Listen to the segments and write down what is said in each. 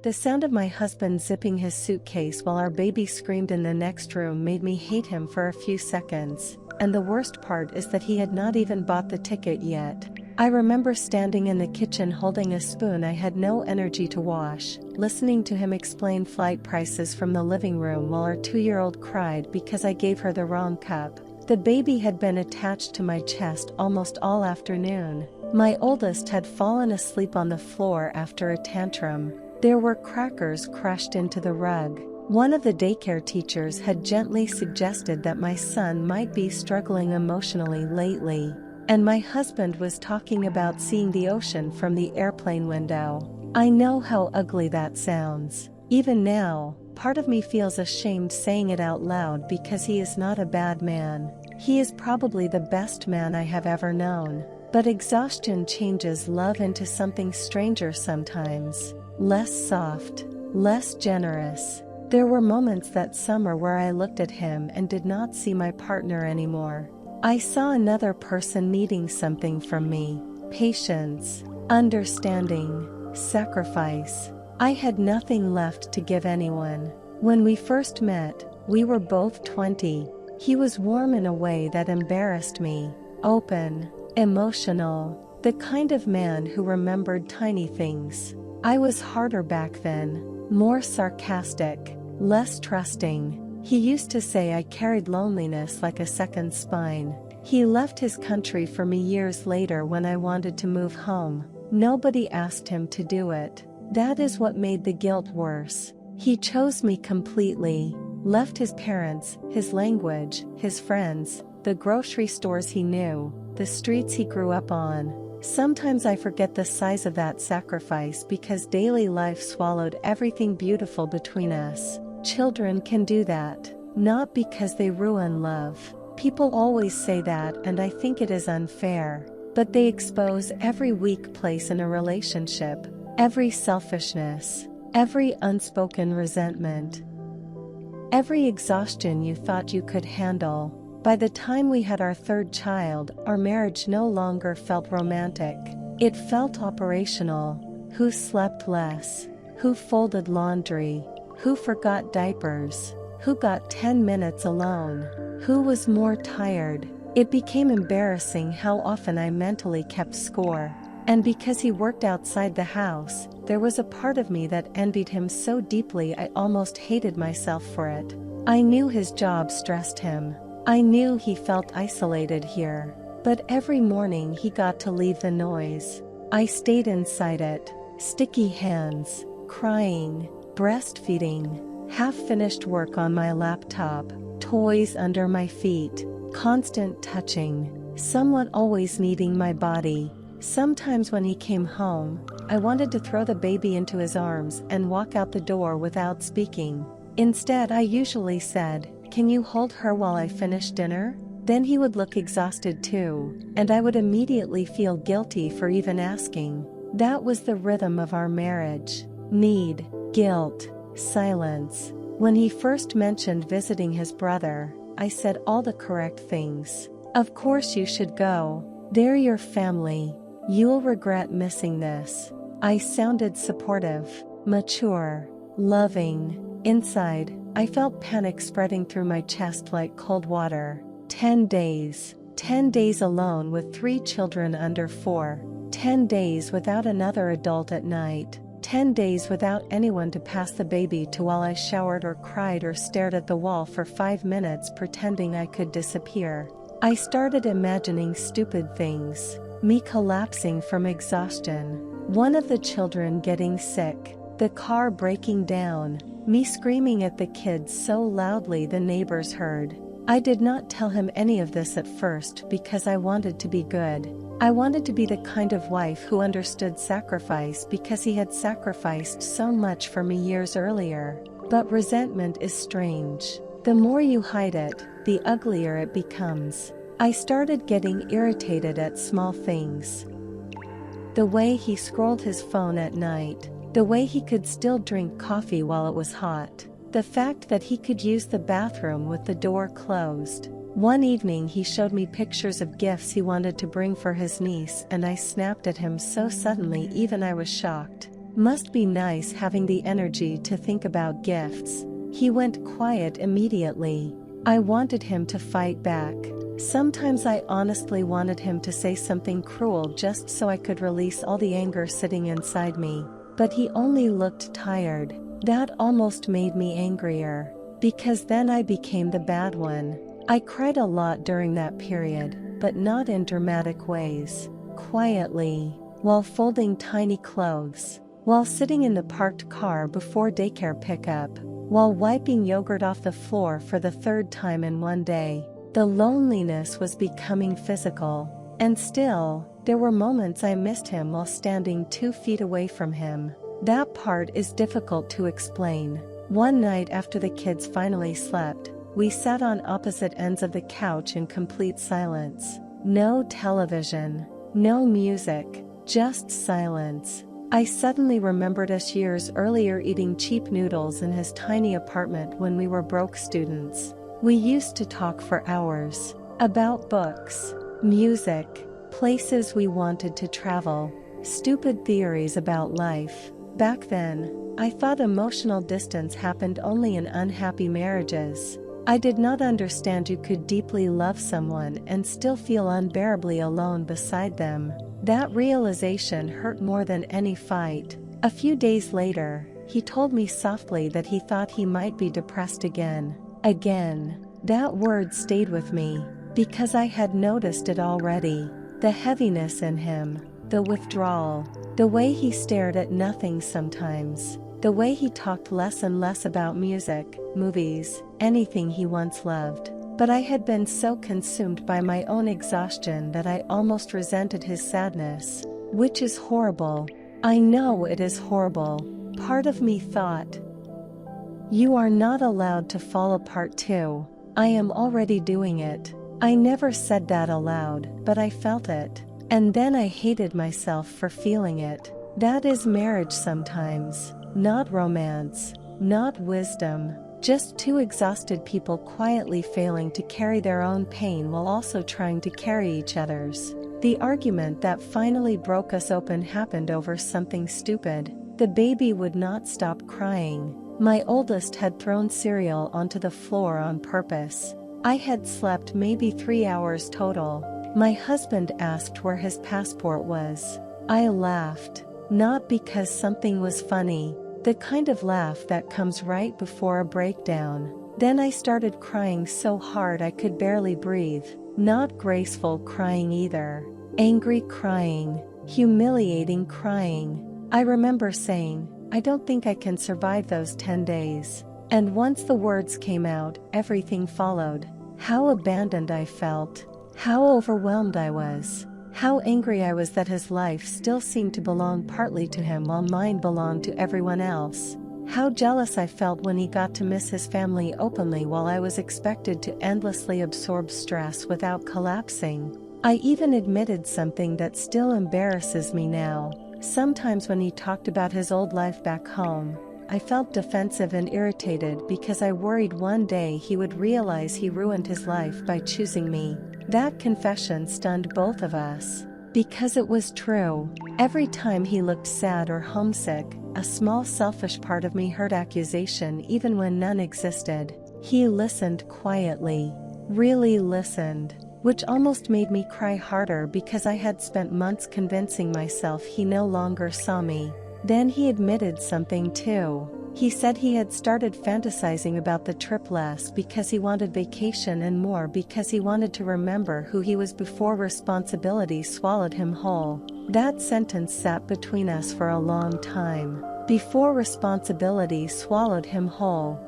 The sound of my husband zipping his suitcase while our baby screamed in the next room made me hate him for a few seconds, and the worst part is that he had not even bought the ticket yet. I remember standing in the kitchen holding a spoon I had no energy to wash, listening to him explain flight prices from the living room while our 2-year-old cried because I gave her the wrong cup. The baby had been attached to my chest almost all afternoon. My oldest had fallen asleep on the floor after a tantrum. There were crackers crushed into the rug. One of the daycare teachers had gently suggested that my son might be struggling emotionally lately, and my husband was talking about seeing the ocean from the airplane window. I know how ugly that sounds. Even now, part of me feels ashamed saying it out loud because he is not a bad man. He is probably the best man I have ever known. But exhaustion changes love into something stranger sometimes. Less soft, less generous. There were moments that summer where I looked at him and did not see my partner anymore. I saw another person needing something from me. Patience, understanding, sacrifice. I had nothing left to give anyone. When we first met, we were both 20. He was warm in a way that embarrassed me. Open, emotional, the kind of man who remembered tiny things. I was harder back then, more sarcastic, less trusting. He used to say I carried loneliness like a second spine. He left his country for me years later when I wanted to move home. Nobody asked him to do it. That is what made the guilt worse. He chose me completely, left his parents, his language, his friends, the grocery stores he knew, the streets he grew up on. Sometimes I forget the size of that sacrifice because daily life swallowed everything beautiful between us. Children can do that, not because they ruin love. People always say that, and I think it is unfair. But they expose every weak place in a relationship, every selfishness, every unspoken resentment, every exhaustion you thought you could handle. By the time we had our third child, our marriage no longer felt romantic. It felt operational. Who slept less? Who folded laundry? Who forgot diapers? Who got 10 minutes alone? Who was more tired? It became embarrassing how often I mentally kept score. And because he worked outside the house, there was a part of me that envied him so deeply I almost hated myself for it. I knew his job stressed him. I knew he felt isolated here. But every morning he got to leave the noise. I stayed inside it. Sticky hands, crying, breastfeeding, half-finished work on my laptop, toys under my feet, constant touching, someone always needing my body. Sometimes when he came home, I wanted to throw the baby into his arms and walk out the door without speaking. Instead, I usually said, "Can you hold her while I finish dinner?" Then he would look exhausted too, and I would immediately feel guilty for even asking. That was the rhythm of our marriage. Need, guilt, silence. When he first mentioned visiting his brother, I said all the correct things. Of course you should go. They're your family. You'll regret missing this. I sounded supportive, mature, loving. Inside, I felt panic spreading through my chest like cold water. 10 days. 10 days alone with 3 children under 4. 10 days without another adult at night. 10 days without anyone to pass the baby to while I showered or cried or stared at the wall for 5 minutes pretending I could disappear. I started imagining stupid things. Me collapsing from exhaustion. One of the children getting sick. The car breaking down. Me screaming at the kids so loudly the neighbors heard. I did not tell him any of this at first because I wanted to be good. I wanted to be the kind of wife who understood sacrifice because he had sacrificed so much for me years earlier. But resentment is strange. The more you hide it, the uglier it becomes. I started getting irritated at small things. The way he scrolled his phone at night. The way he could still drink coffee while it was hot. The fact that he could use the bathroom with the door closed. One evening he showed me pictures of gifts he wanted to bring for his niece and I snapped at him so suddenly even I was shocked. Must be nice having the energy to think about gifts. He went quiet immediately. I wanted him to fight back. Sometimes I honestly wanted him to say something cruel just so I could release all the anger sitting inside me. But he only looked tired. That almost made me angrier, because then I became the bad one. I cried a lot during that period, but not in dramatic ways. Quietly, while folding tiny clothes, while sitting in the parked car before daycare pickup, while wiping yogurt off the floor for the third time in one day. The loneliness was becoming physical. And still, there were moments I missed him while standing 2 feet away from him. That part is difficult to explain. One night after the kids finally slept, we sat on opposite ends of the couch in complete silence. No television, no music, just silence. I suddenly remembered us years earlier eating cheap noodles in his tiny apartment when we were broke students. We used to talk for hours about books, music, places we wanted to travel, stupid theories about life. Back then, I thought emotional distance happened only in unhappy marriages. I did not understand you could deeply love someone and still feel unbearably alone beside them. That realization hurt more than any fight. A few days later, he told me softly that he thought he might be depressed again. Again. That word stayed with me, because I had noticed it already. The heaviness in him, the withdrawal, the way he stared at nothing sometimes, the way he talked less and less about music, movies, anything he once loved. But I had been so consumed by my own exhaustion that I almost resented his sadness, which is horrible. I know it is horrible. Part of me thought, you are not allowed to fall apart too. I am already doing it. I never said that aloud, but I felt it. And then I hated myself for feeling it. That is marriage sometimes. Not romance. Not wisdom. Just 2 exhausted people quietly failing to carry their own pain while also trying to carry each other's. The argument that finally broke us open happened over something stupid. The baby would not stop crying. My oldest had thrown cereal onto the floor on purpose. I had slept maybe 3 hours total. My husband asked where his passport was. I laughed. Not because something was funny, the kind of laugh that comes right before a breakdown. Then I started crying so hard I could barely breathe. Not graceful crying either. Angry crying. Humiliating crying. I remember saying, I don't think I can survive those 10 days. And once the words came out, everything followed. How abandoned I felt. How overwhelmed I was. How angry I was that his life still seemed to belong partly to him while mine belonged to everyone else. How jealous I felt when he got to miss his family openly while I was expected to endlessly absorb stress without collapsing. I even admitted something that still embarrasses me now. Sometimes when he talked about his old life back home, I felt defensive and irritated because I worried one day he would realize he ruined his life by choosing me. That confession stunned both of us. Because it was true. Every time he looked sad or homesick, a small selfish part of me heard accusation even when none existed. He listened quietly. Really listened. Which almost made me cry harder because I had spent months convincing myself he no longer saw me. Then he admitted something too. He said he had started fantasizing about the trip less because he wanted vacation and more because he wanted to remember who he was before responsibility swallowed him whole. That sentence sat between us for a long time. Before responsibility swallowed him whole.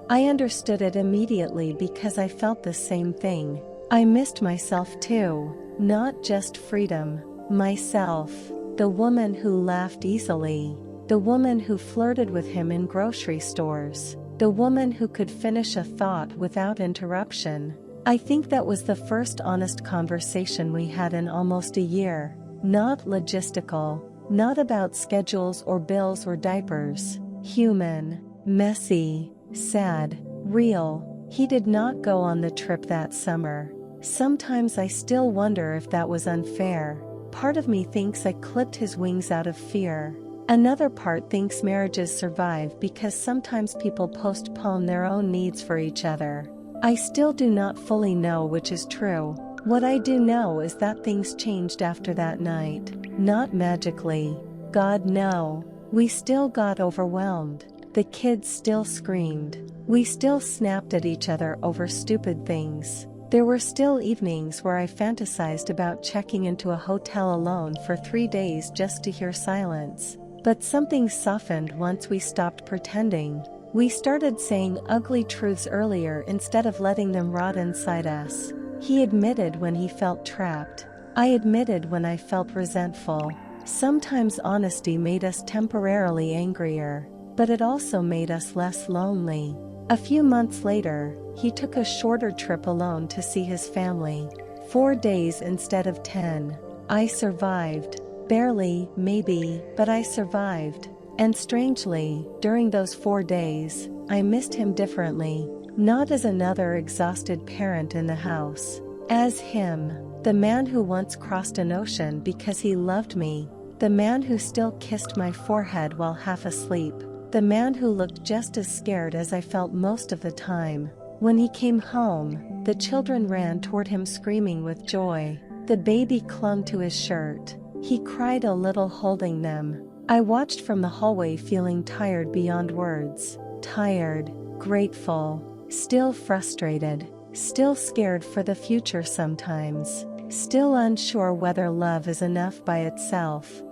I understood it immediately because I felt the same thing. I missed myself too, not just freedom, myself, the woman who laughed easily, the woman who flirted with him in grocery stores, the woman who could finish a thought without interruption. I think that was the first honest conversation we had in almost a year, not logistical, not about schedules or bills or diapers, human, messy, sad, real. He did not go on the trip that summer. Sometimes I still wonder if that was unfair. Part of me thinks I clipped his wings out of fear. Another part thinks marriages survive because sometimes people postpone their own needs for each other. I still do not fully know which is true. What I do know is that things changed after that night. Not magically. God, no. We still got overwhelmed. The kids still screamed. We still snapped at each other over stupid things. There were still evenings where I fantasized about checking into a hotel alone for 3 days just to hear silence. But something softened once we stopped pretending. We started saying ugly truths earlier instead of letting them rot inside us. He admitted when he felt trapped. I admitted when I felt resentful. Sometimes honesty made us temporarily angrier, but it also made us less lonely. A few months later, he took a shorter trip alone to see his family. 4 days instead of 10. I survived. Barely, maybe, but I survived. And strangely, during those 4 days, I missed him differently. Not as another exhausted parent in the house. As him. The man who once crossed an ocean because he loved me. The man who still kissed my forehead while half asleep. The man who looked just as scared as I felt most of the time. When he came home, the children ran toward him screaming with joy. The baby clung to his shirt. He cried a little holding them. I watched from the hallway feeling tired beyond words. Tired, grateful, still frustrated, still scared for the future sometimes, still unsure whether love is enough by itself,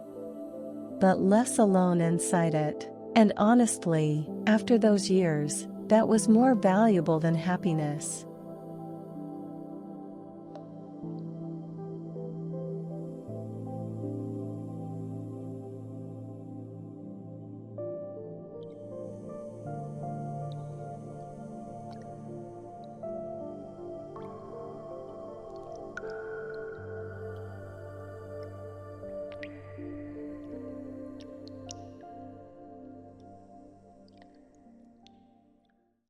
but less alone inside it. And honestly, after those years, that was more valuable than happiness.